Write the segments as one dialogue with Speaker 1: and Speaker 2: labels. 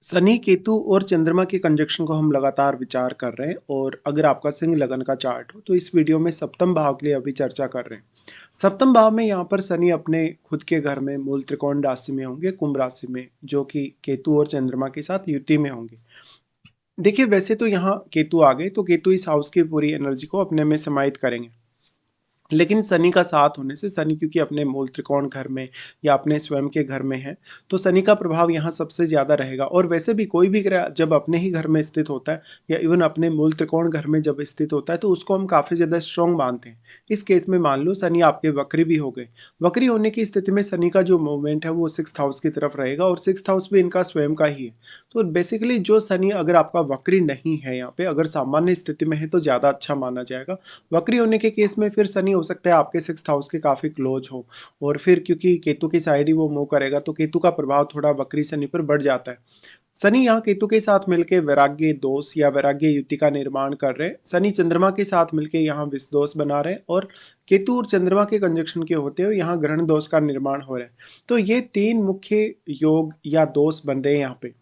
Speaker 1: शनि, केतु और चंद्रमा के कंजक्शन को हम लगातार विचार कर रहे हैं और अगर आपका सिंह लगन का चार्ट हो तो इस वीडियो में सप्तम भाव के लिए अभी चर्चा कर रहे हैं। सप्तम भाव में यहाँ पर शनि अपने खुद के घर में मूल त्रिकोण राशि में होंगे, कुंभ राशि में, जो कि केतु और चंद्रमा के साथ युति में होंगे। देखिए, वैसे तो यहाँ केतु आ गए तो केतु इस हाउस की पूरी एनर्जी को अपने में समाहित करेंगे, लेकिन शनि का साथ होने से शनि क्योंकि अपने मूल त्रिकोण घर में या अपने स्वयं के घर में है, तो शनि का प्रभाव यहाँ सबसे ज़्यादा रहेगा। और वैसे भी कोई भी ग्रह जब अपने ही घर में स्थित होता है या इवन अपने मूल त्रिकोण घर में जब स्थित होता है तो उसको हम काफ़ी ज़्यादा स्ट्रॉन्ग मानते हैं। इस केस में मान लो शनि आपके वक्री भी हो गए। वक्री होने की स्थिति में शनि का जो मूवमेंट है वो सिक्स्थ हाउस की तरफ रहेगा और सिक्स्थ हाउस भी इनका स्वयं का ही है। तो बेसिकली जो शनि अगर आपका वक्री नहीं है, यहाँ पे अगर सामान्य स्थिति में है तो ज़्यादा अच्छा माना जाएगा। वक्री होने के केस में फिर शनि हो सकता है आपके सिक्स्थ हाउस के काफ़ी क्लोज हो, और फिर क्योंकि केतु की साइड ही वो मूव करेगा तो केतु का प्रभाव थोड़ा वक्री शनि पर बढ़ जाता है। शनि यहाँ केतु के साथ मिलकर वैराग्य दोष या वैराग्य युति का निर्माण कर रहे हैं। शनि चंद्रमा के साथ मिलकर यहाँ विष दोष बना रहे हैं और केतु और चंद्रमा के कंजक्शन के होते हुए यहाँ ग्रहण दोष का निर्माण हो रहा है। तो ये तीन मुख्य योग या दोष बन रहे हैं यहाँ पे।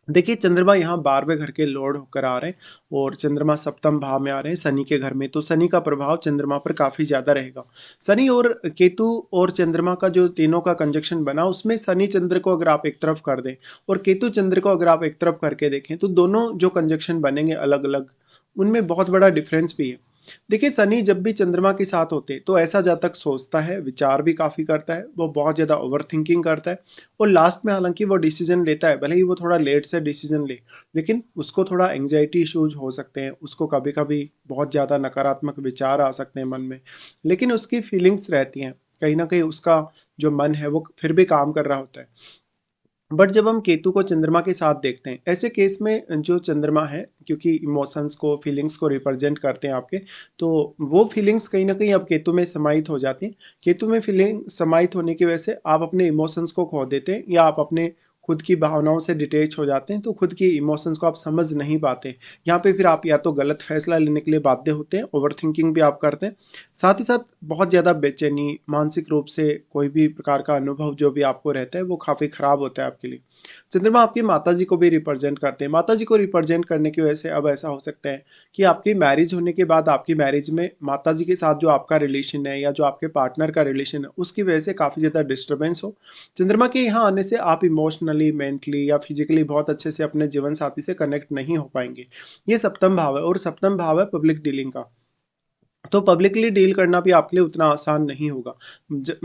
Speaker 1: देखिए, चंद्रमा यहाँ 12वें घर के लॉर्ड होकर आ रहे हैं और चंद्रमा सप्तम भाव में आ रहे हैं शनि के घर में, तो शनि का प्रभाव चंद्रमा पर काफ़ी ज़्यादा रहेगा। शनि और केतु और चंद्रमा का जो तीनों का कंजक्शन बना उसमें शनि चंद्र को अगर आप एक तरफ कर दें और केतु चंद्र को अगर आप एक तरफ करके देखें तो दोनों जो कंजक्शन बनेंगे अलग अलग, उनमें बहुत बड़ा डिफरेंस भी है। देखिए, शनि जब भी चंद्रमा के साथ होते तो ऐसा जातक सोचता है, विचार भी काफ़ी करता है, वो बहुत ज़्यादा ओवरथिंकिंग करता है और लास्ट में हालांकि वो डिसीजन लेता है, भले ही वो थोड़ा लेट से डिसीजन ले, लेकिन उसको थोड़ा एंग्जाइटी इश्यूज हो सकते हैं, उसको कभी कभी बहुत ज़्यादा नकारात्मक विचार आ सकते हैं मन में, लेकिन उसकी फीलिंग्स रहती हैं, कहीं ना कहीं उसका जो मन है वो फिर भी काम कर रहा होता है। बट जब हम केतु को चंद्रमा के साथ देखते हैं, ऐसे केस में जो चंद्रमा है क्योंकि इमोशंस को, फीलिंग्स को रिप्रेजेंट करते हैं आपके, तो वो फीलिंग्स कहीं ना कहीं अब केतु में समाहित हो जाती हैं। केतु में फीलिंग समाहित होने की वजह से आप अपने इमोशंस को खो देते हैं या आप अपने खुद की भावनाओं से डिटेच हो जाते हैं, तो खुद की इमोशंस को आप समझ नहीं पाते। यहाँ पे फिर आप या तो गलत फैसला लेने के लिए बाध्य होते हैं, ओवर थिंकिंग भी आप करते हैं, साथ ही साथ बहुत ज़्यादा बेचैनी, मानसिक रूप से कोई भी प्रकार का अनुभव जो भी आपको रहता है वो काफ़ी खराब होता है आपके लिए। चंद्रमा आपकी माताजी को भी रिप्रेजेंट करते हैं। माताजी को रिप्रेजेंट करने की वजह से अब ऐसा हो सकता है कि आपकी मैरिज होने के बाद आपकी मैरिज में माताजी के साथ जो आपका रिलेशन है या जो आपके पार्टनर का रिलेशन है उसकी वजह से काफ़ी ज़्यादा डिस्टर्बेंस हो। चंद्रमा के यहाँ आने से आप इमोशनली, मेंटली या फिजिकली बहुत अच्छे से अपने जीवन साथी से कनेक्ट नहीं हो पाएंगे। ये सप्तम भाव है और सप्तम भाव है पब्लिक डीलिंग का। तो पब्लिकली डील करना भी आपके लिए उतना आसान नहीं होगा।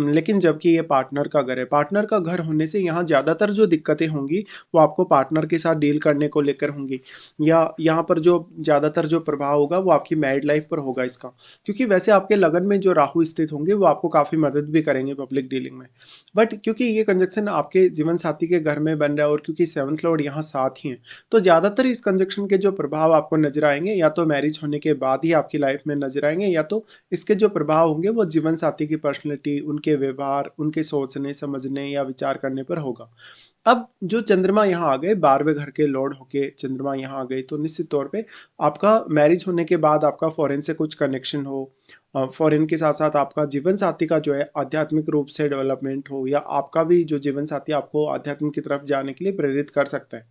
Speaker 1: लेकिन जबकि ये पार्टनर का घर है, पार्टनर का घर होने से यहाँ ज़्यादातर जो दिक्कतें होंगी वो आपको पार्टनर के साथ डील करने को लेकर होंगी, या यहाँ पर जो ज़्यादातर जो प्रभाव होगा वो आपकी मैरिड लाइफ पर होगा इसका। क्योंकि वैसे आपके लगन में जो राहु स्थित होंगे वो आपको काफ़ी मदद भी करेंगे पब्लिक डीलिंग में, बट क्योंकि ये कंजक्शन आपके जीवन साथी के घर में बन रहा है और क्योंकि सेवंथ लॉर्ड यहाँ साथ ही हैं, तो ज़्यादातर इस कंजक्शन के जो प्रभाव आपको नजर आएंगे या तो मैरिज होने के बाद ही आपकी लाइफ में नजर आएंगे, या तो इसके जो प्रभाव होंगे वो जीवन साथी की पर्सनैलिटी, उनके व्यवहार, उनके सोचने समझने या विचार करने पर होगा। अब जो चंद्रमा यहाँ आ गए, 12वें घर के लॉर्ड होके चंद्रमा यहाँ आ गए, तो निश्चित तौर पे आपका मैरिज होने के बाद आपका फॉरेन से कुछ कनेक्शन हो, फॉरेन के साथ साथ आपका जीवन साथी का जो है आध्यात्मिक रूप से डेवलपमेंट हो, या आपका भी जो जीवन साथी आपको आध्यात्म की तरफ जाने के लिए प्रेरित कर सकता है।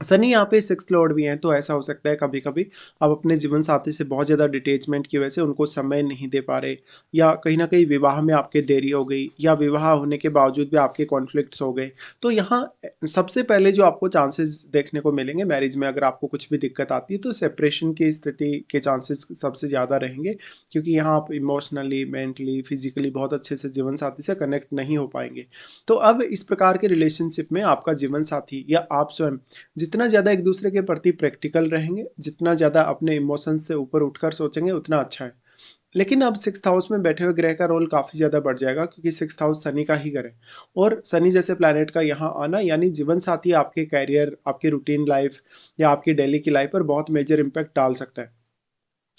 Speaker 1: शनि यहाँ पे सिक्स्थ लॉर्ड भी हैं, तो ऐसा हो सकता है कभी कभी आप अपने जीवन साथी से बहुत ज़्यादा डिटेचमेंट की वजह से उनको समय नहीं दे पा रहे, या कहीं ना कहीं विवाह में आपके देरी हो गई, या विवाह होने के बावजूद भी आपके कॉन्फ्लिक्ट्स हो गए। तो यहाँ सबसे पहले जो आपको चांसेस देखने को मिलेंगे मैरिज में, अगर आपको कुछ भी दिक्कत आती है तो सेपरेशन की स्थिति के चांसेस सबसे ज़्यादा रहेंगे, क्योंकि यहाँ आप इमोशनली, मेंटली, फिजिकली बहुत अच्छे से जीवन साथी से कनेक्ट नहीं हो पाएंगे। तो अब इस प्रकार के रिलेशनशिप में आपका जीवन साथी या आप स्वयं जितना ज़्यादा एक दूसरे के प्रति प्रैक्टिकल रहेंगे, जितना ज़्यादा अपने इमोशंस से ऊपर उठकर सोचेंगे उतना अच्छा है। लेकिन अब सिक्स्थ हाउस में बैठे हुए ग्रह का रोल काफ़ी ज़्यादा बढ़ जाएगा, क्योंकि सिक्स्थ हाउस शनि का ही घर है और शनि जैसे प्लैनेट का यहाँ आना यानी जीवन साथी आपके कैरियर, आपकी रूटीन लाइफ या आपकी डेली की लाइफ पर बहुत मेजर इम्पैक्ट डाल सकता है।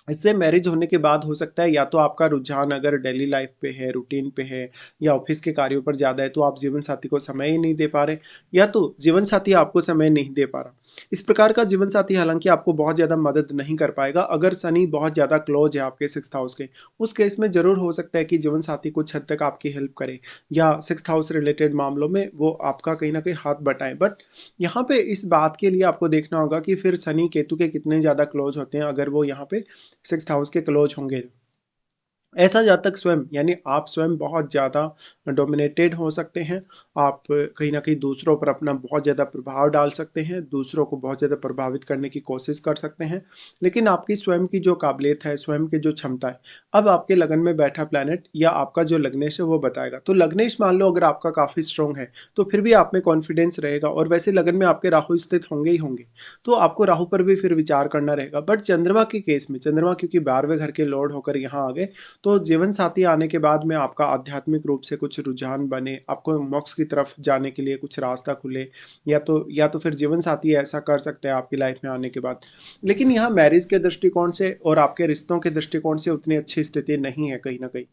Speaker 1: इससे मैरिज होने के बाद हो सकता है या तो आपका रुझान अगर डेली लाइफ पे है, रूटीन पे है या ऑफिस के कार्यों पर ज़्यादा है, तो आप जीवन साथी को समय ही नहीं दे पा रहे, या तो जीवन साथी आपको समय नहीं दे पा रहा। इस प्रकार का जीवन साथी हालाँकि आपको बहुत ज़्यादा मदद नहीं कर पाएगा अगर शनि बहुत ज़्यादा क्लोज़ है आपके 6th हाउस के। उस केस में ज़रूर हो सकता है कि जीवन साथी कुछ हद तक आपकी हेल्प करे या 6th हाउस रिलेटेड मामलों में वो आपका कहीं न कहीं हाथ बटाएँ। बट यहाँ पे इस बात के लिए आपको देखना होगा कि फिर शनि केतु के कितने ज़्यादा क्लोज़ होते हैं अगर वो यहाँ पे 6th हाउस के क्लोज़ होंगे। ऐसा जातक स्वयं यानी आप स्वयं बहुत ज़्यादा डोमिनेटेड हो सकते हैं। आप कहीं न कहीं दूसरों पर अपना बहुत ज़्यादा प्रभाव डाल सकते हैं, दूसरों को बहुत ज़्यादा प्रभावित करने की कोशिश कर सकते हैं। लेकिन आपकी स्वयं की जो काबिलियत है, स्वयं की जो क्षमता है, अब आपके लगन में बैठा प्लैनेट या आपका जो लग्नेश है वो बताएगा। तो लग्नेश मान लो अगर आपका काफ़ी स्ट्रॉन्ग है, तो फिर भी आप में कॉन्फिडेंस रहेगा और वैसे लगन में आपके राहु स्थित होंगे ही होंगे। तो आपको राहु पर भी फिर विचार करना रहेगा। बट चंद्रमा के केस में, चंद्रमा क्योंकि 12वें घर के लॉर्ड होकर यहाँ आ गए, तो जीवन साथी आने के बाद में आपका आध्यात्मिक रूप से कुछ रुझान बने, आपको मोक्ष की तरफ जाने के लिए कुछ रास्ता खुले या तो फिर जीवन साथी ऐसा कर सकते हैं आपकी लाइफ में आने के बाद। लेकिन यहाँ मैरिज के दृष्टिकोण से और आपके रिश्तों के दृष्टिकोण से उतनी अच्छी स्थिति नहीं है कहीं न कहीं।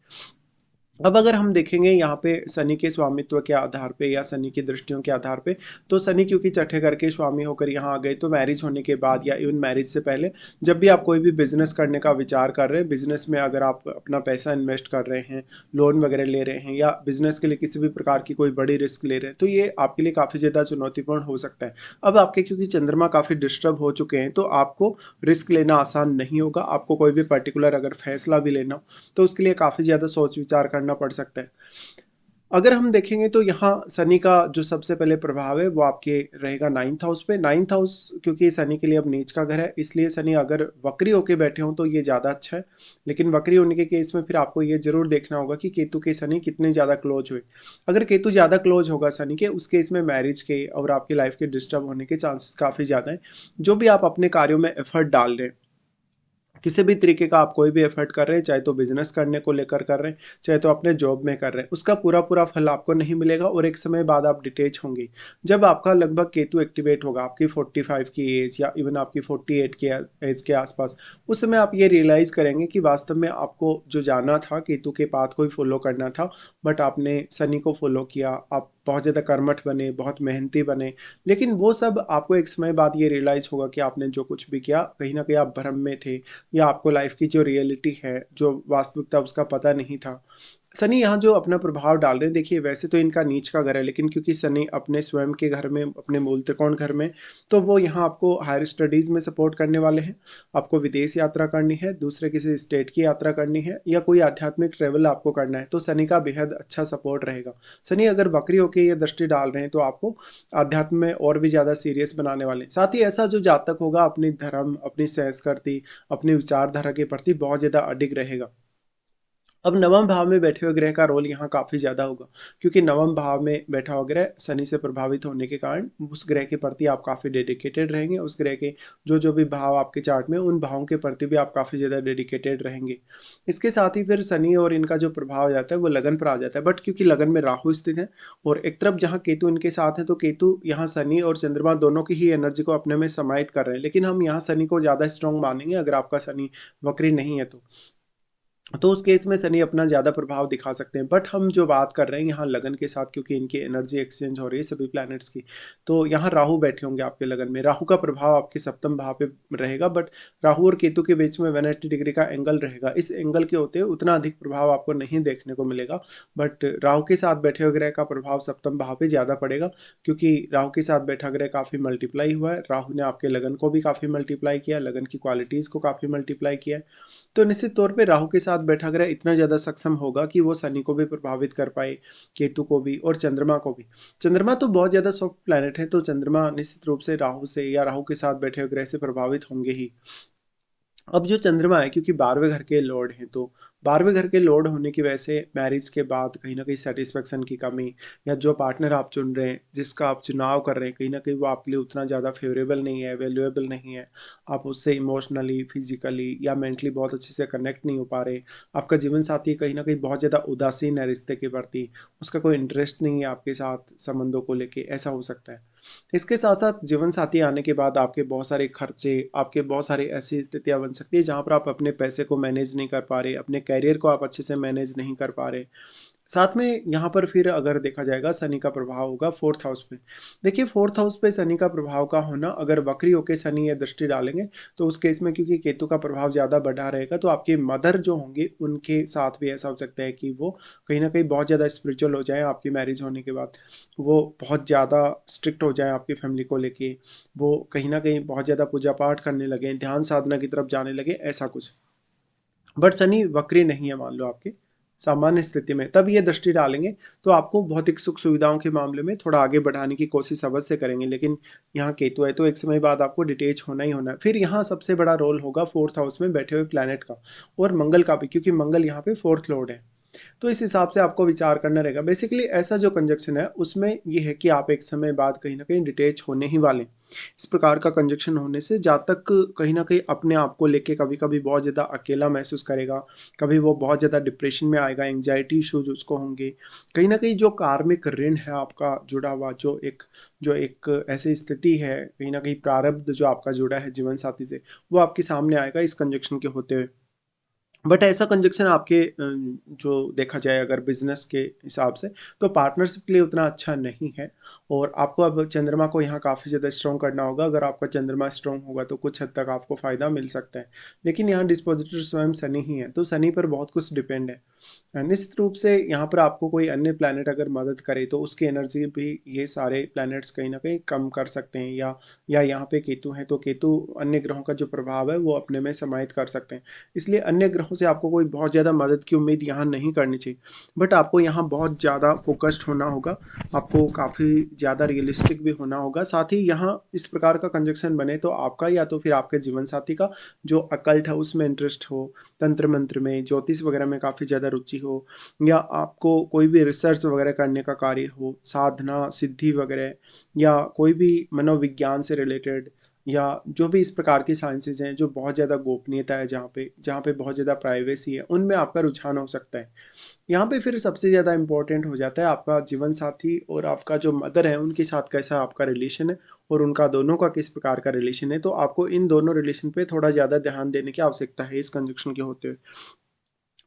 Speaker 1: अब अगर हम देखेंगे यहाँ पे शनि के स्वामित्व के आधार पे या शनि की दृष्टियों के आधार पे, तो शनि क्योंकि छठे घर के स्वामी होकर यहाँ आ गए, तो मैरिज होने के बाद या इवन मैरिज से पहले जब भी आप कोई भी बिजनेस करने का विचार कर रहे हैं, बिजनेस में अगर आप अपना पैसा इन्वेस्ट कर रहे हैं, लोन वगैरह ले रहे हैं या बिजनेस के लिए किसी भी प्रकार की कोई बड़ी रिस्क ले रहे हैं, तो ये आपके लिए काफ़ी ज़्यादा चुनौतीपूर्ण हो सकता है। अब आपके क्योंकि चंद्रमा काफ़ी डिस्टर्ब हो चुके हैं, तो आपको रिस्क लेना आसान नहीं होगा। आपको कोई भी पर्टिकुलर अगर फैसला भी लेना हो, तो उसके लिए काफ़ी ज़्यादा सोच विचार करना पड़ सकता है। अगर हम देखेंगे तो यहाँ शनि का जो सबसे पहले प्रभाव है वो आपके रहेगा 9th हाउस पे। 9th हाउस क्योंकि शनि के लिए अब नीच का घर है, इसलिए शनि अगर वक्री होके बैठे हों तो ये ज़्यादा अच्छा है। लेकिन वक्री होने के केस में फिर आपको ये ज़रूर देखना होगा कि केतु के शनि कितने ज़्यादा क्लोज हुए। अगर केतु ज़्यादा क्लोज होगा शनि के, उस केस में मैरिज के और आपकी लाइफ के डिस्टर्ब होने के चांसेस काफ़ी ज़्यादा हैं। जो भी आप अपने कार्यों में एफर्ट डाल रहे हैं, किसी भी तरीके का आप कोई भी एफर्ट कर रहे हैं, चाहे तो बिज़नेस करने को लेकर कर रहे हैं, चाहे तो अपने जॉब में कर रहे हैं, उसका पूरा-पूरा फल आपको नहीं मिलेगा और एक समय बाद आप डिटैच होंगे। जब आपका लगभग केतु एक्टिवेट होगा, आपकी 45 की एज या इवन आपकी 48 की एज के आसपास, उस समय आप ये रियलाइज़ करेंगे कि वास्तव में आपको जो जाना था, केतु के पाथ को ही फ़ॉलो करना था, बट आपने शनि को फ़ॉलो किया। आप बहुत ज़्यादा कर्मठ बने, बहुत मेहनती बने, लेकिन वो सब आपको एक समय बाद ये रियलाइज़ होगा कि आपने जो कुछ भी किया, कहीं न कहीं आप भ्रम में थे या आपको लाइफ की जो रियलिटी है, जो वास्तविकता उसका पता नहीं था। शनि यहाँ जो अपना प्रभाव डाल रहे हैं, देखिए वैसे तो इनका नीच का घर है, लेकिन क्योंकि शनि अपने स्वयं के घर में, अपने मूल त्रिकोण घर में, तो वो यहाँ आपको हायर स्टडीज़ में सपोर्ट करने वाले हैं। आपको विदेश यात्रा करनी है, दूसरे किसी स्टेट की यात्रा करनी है या कोई आध्यात्मिक ट्रैवल आपको करना है, तो शनि का बेहद अच्छा सपोर्ट रहेगा। शनि अगर वक्री होके ये दृष्टि डाल रहे हैं, तो आपको अध्यात्म में और भी ज़्यादा सीरियस बनाने वाले हैं। साथ ही ऐसा जो जातक होगा अपनी धर्म, अपनी संस्कृति, अपनी विचारधारा के प्रति बहुत ज़्यादा अडिग रहेगा। अब नवम भाव में बैठे हुए ग्रह का रोल यहाँ काफ़ी ज़्यादा होगा, क्योंकि नवम भाव में बैठा हुआ ग्रह शनि से प्रभावित होने के कारण उस ग्रह के प्रति आप काफ़ी डेडिकेटेड रहेंगे। उस ग्रह के जो भी भाव आपके चार्ट में, उन भावों के प्रति भी आप काफ़ी ज़्यादा डेडिकेटेड रहेंगे। इसके साथ ही फिर शनि और इनका जो प्रभाव आ जाता है वो लगन पर आ जाता है, बट क्योंकि लगन में राहु स्थित है और एक तरफ जहाँ केतु इनके साथ है, तो केतु यहाँ शनि और चंद्रमा दोनों की ही एनर्जी को अपने में समाहित कर रहे हैं। लेकिन हम यहाँ शनि को ज़्यादा स्ट्रॉन्ग मानेंगे अगर आपका शनि वक्री नहीं है तो उस केस में शनि अपना ज़्यादा प्रभाव दिखा सकते हैं। बट हम जो बात कर रहे हैं यहाँ लगन के साथ, क्योंकि इनकी एनर्जी एक्सचेंज हो रही है सभी प्लैनेट्स की, तो यहाँ राहु बैठे होंगे आपके लगन में। राहु का प्रभाव आपके सप्तम भाव पे रहेगा, बट राहु और केतु के बीच में 180 डिग्री का एंगल रहेगा। इस एंगल के होते उतना अधिक प्रभाव आपको नहीं देखने को मिलेगा, बट राहु के साथ बैठे हुए ग्रह का प्रभाव सप्तम भाव पे ज़्यादा पड़ेगा, क्योंकि राहु के साथ बैठा ग्रह काफ़ी मल्टीप्लाई हुआ है। राहु ने आपके लगन को भी काफ़ी मल्टीप्लाई किया, लगन की क्वालिटीज़ को काफ़ी मल्टीप्लाई किया है। तो निश्चित तौर पे राहु के साथ बैठा ग्रह इतना ज़्यादा सक्षम होगा कि वो शनि को भी प्रभावित कर पाए, केतु को भी और चंद्रमा को भी। चंद्रमा तो बहुत ज़्यादा सॉफ्ट प्लैनेट है, तो चंद्रमा निश्चित रूप से राहु से या राहु के साथ बैठे हुए ग्रह से प्रभावित होंगे ही। अब जो चंद्रमा है, क्योंकि 12वें घर के लॉर्ड हैं, तो 12वें घर के लॉर्ड होने की वजह से मैरिज के बाद कहीं न कहीं सैटिस्फैक्शन की कमी या जो पार्टनर आप चुन रहे हैं, जिसका आप चुनाव कर रहे हैं, कहीं न कहीं वो आपके लिए उतना ज़्यादा फ़ेवरेबल नहीं है, वैल्यूएबल नहीं है। आप उससे इमोशनली, फिज़िकली या मेंटली बहुत अच्छे से कनेक्ट नहीं हो पा रहे। आपका जीवन साथी कहीं न कहीं बहुत ज़्यादा उदासीन है रिश्ते के प्रति, उसका कोई इंटरेस्ट नहीं है आपके साथ संबंधों को लेके, ऐसा हो सकता है। इसके साथ-साथ जीवन साथी आने के बाद आपके बहुत सारे खर्चे, आपके बहुत सारी ऐसी स्थितियाँ बन सकती है जहाँ पर आप अपने पैसे को मैनेज नहीं कर पा रहे, अपने करियर को आप अच्छे से मैनेज नहीं कर पा रहे। साथ में यहाँ पर फिर अगर देखा जाएगा शनि का प्रभाव होगा 4th हाउस पे। देखिए 4th हाउस पे शनि का प्रभाव का होना, अगर वक्री होके शनि या दृष्टि डालेंगे तो उस केस में क्योंकि केतु का प्रभाव ज़्यादा बढ़ा रहेगा, तो आपकी मदर जो होंगी उनके साथ भी ऐसा हो सकता है कि वो कहीं न कहीं बहुत ज़्यादा स्पिरिचुअल हो जाएँ आपकी मैरिज होने के बाद। वो बहुत ज़्यादा स्ट्रिक्ट हो जाएँ आपकी फैमिली को लेके। वो कहीं न कहीं बहुत ज़्यादा पूजा-पाठ करने लगें, ध्यान साधना की तरफ जाने लगें, ऐसा कुछ। बट शनि वक्री नहीं है मान लो आपके, सामान्य स्थिति में, तब ये दृष्टि डालेंगे तो आपको भौतिक सुख-सुविधाओं के मामले में थोड़ा आगे बढ़ाने की कोशिश अवश्य करेंगे, लेकिन यहाँ केतु है तो एक समय बाद आपको डिटैच होना ही होना है। फिर यहाँ सबसे बड़ा रोल होगा 4th हाउस में बैठे हुए प्लैनेट का और मंगल का भी, क्योंकि मंगल यहाँ पे 4th लॉर्ड है। तो इस हिसाब से आपको विचार करना रहेगा। बेसिकली ऐसा जो कंजंक्शन है उसमें ये है कि आप एक समय बाद कहीं न कहीं डिटैच होने ही वाले हैं। इस प्रकार का कंजंक्शन होने से जातक कहीं न कहीं अपने आप को लेके कभी-कभी बहुत ज़्यादा अकेला महसूस करेगा, कभी वो बहुत ज़्यादा डिप्रेशन में आएगा, एंग्ज़ायटी इश्यूज़ उसको होंगे। कहीं न कहीं जो कार्मिक ऋण है आपका जुड़ा हुआ, जो एक ऐसी स्थिति है, कहीं न कहीं प्रारब्ध जो आपका जुड़ा है जीवन साथी से, वो आपके सामने आएगा इस कंजंक्शन के होते हुए। बट ऐसा कंजक्शन आपके जो देखा जाए अगर बिज़नेस के हिसाब से, तो पार्टनरशिप के लिए उतना अच्छा नहीं है और आपको अब चंद्रमा को यहाँ काफ़ी ज़्यादा स्ट्रॉन्ग करना होगा। अगर आपका चंद्रमा स्ट्रॉन्ग होगा तो कुछ हद तक आपको फ़ायदा मिल सकता है। लेकिन यहाँ डिस्पोज़िटर स्वयं शनि ही है, तो शनि पर बहुत कुछ डिपेंड है। निश्चित रूप से यहाँ पर आपको कोई अन्य प्लैनेट अगर मदद करे तो उसकी एनर्जी भी ये सारे प्लैनेट्स कहीं न कहीं कम कर सकते हैं, या यहाँ पे केतु है तो केतु अन्य ग्रहों का जो प्रभाव है वो अपने में समाहित कर सकते हैं। इसलिए अन्य ग्रहों से आपको कोई बहुत ज़्यादा मदद की उम्मीद यहाँ नहीं करनी चाहिए। बट आपको यहाँ बहुत ज़्यादा फ़ोकस्ड होना होगा, आपको काफ़ी ज़्यादा रियलिस्टिक भी होना होगा। साथ ही यहाँ इस प्रकार का कंजंक्शन बने तो आपका या तो फिर आपके जीवन साथी का जो अकल्ट है उसमें इंटरेस्ट हो, तंत्र मंत्र में, ज्योतिष वगैरह में काफ़ी ज़्यादा रुचि हो, या आपको कोई भी रिसर्च वगैरह करने का कार्य हो, साधना, सिद्धि वगैरह, या कोई भी मनोविज्ञान से रिलेटेड, या जो भी इस प्रकार की साइंसेज़ हैं जो बहुत ज़्यादा गोपनीयता है, जहाँ पे बहुत ज़्यादा प्राइवेसी है, उनमें आपका रुझान हो सकता है। यहाँ पे फिर सबसे ज़्यादा इम्पोर्टेंट हो जाता है आपका जीवन साथी और आपका जो मदर है उनके साथ कैसा आपका रिलेशन है और उनका दोनों का किस प्रकार का रिलेशन है। तो आपको इन दोनों रिलेशन पे थोड़ा ज़्यादा ध्यान देने की आवश्यकता है इस कंजंक्शन के होते हुए।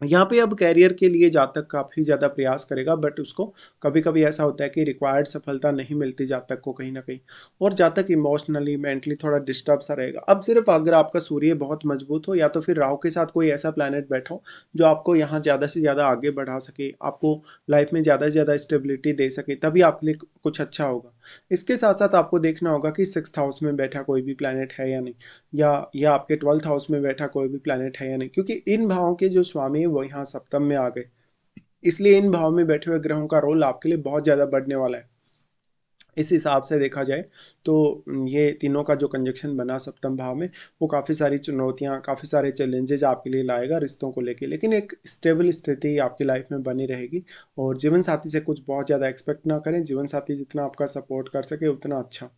Speaker 1: यहाँ पे अब करियर के लिए जातक काफ़ी ज़्यादा प्रयास करेगा, बट उसको कभी-कभी ऐसा होता है कि रिक्वायर्ड सफलता नहीं मिलती जातक को कहीं न कहीं, और जातक इमोशनली, मेंटली थोड़ा डिस्टर्ब सा रहेगा। अब सिर्फ़ अगर आपका सूर्य बहुत मजबूत हो या तो फिर राहु के साथ कोई ऐसा प्लैनेट बैठा हो जो आपको यहाँ ज़्यादा से ज़्यादा आगे बढ़ा सके, आपको लाइफ़ में ज़्यादा से ज़्यादा स्टेबिलिटी दे सके, तभी आपके लिए कुछ अच्छा होगा। इसके साथ-साथ आपको देखना होगा कि 6th हाउस में बैठा कोई भी प्लैनेट है या नहीं, या आपके 12th हाउस में बैठा कोई भी प्लैनेट है या नहीं, क्योंकि इन भावों के जो स्वामी हैं वो यहाँ सप्तम में आ गए। इसलिए इन भाव में बैठे हुए ग्रहों का रोल आपके लिए बहुत ज़्यादा बढ़ने वाला है। इस हिसाब से देखा जाए तो ये तीनों का जो कंजंक्शन बना सप्तम भाव में, वो काफ़ी सारी चुनौतियाँ, काफ़ी सारे चैलेंजेज़ आपके लिए लाएगा रिश्तों को लेके। लेकिन एक स्टेबल स्थिति आपकी लाइफ़ में बनी रहेगी, और जीवन साथी से कुछ बहुत ज़्यादा एक्सपेक्ट ना करें। जीवन साथी जितना आपका सपोर्ट कर सके उतना अच्छा।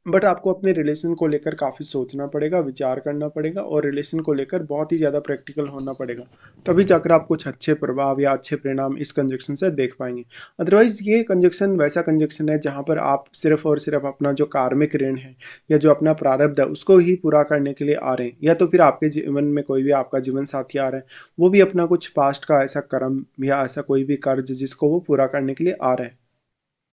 Speaker 1: बट आपको अपने रिलेशन को लेकर काफ़ी सोचना पड़ेगा, विचार करना पड़ेगा और रिलेशन को लेकर बहुत ही ज़्यादा प्रैक्टिकल होना पड़ेगा। तभी जाकर आप कुछ अच्छे प्रभाव या अच्छे परिणाम इस कंजंक्शन से देख पाएँगे। अदरवाइज़ ये कंजंक्शन वैसा कंजंक्शन है जहाँ पर आप सिर्फ़ और सिर्फ़ अपना जो कार्मिक ऋण है या जो अपना प्रारब्ध है उसको ही पूरा करने के लिए आ रहे हैं, या तो फिर आपके जीवन में कोई भी आपका जीवन साथी आ रहा है, वो भी अपना कुछ पास्ट का ऐसा कर्म या ऐसा कोई भी कर्ज जिसको वो पूरा करने के लिए आ रहा है।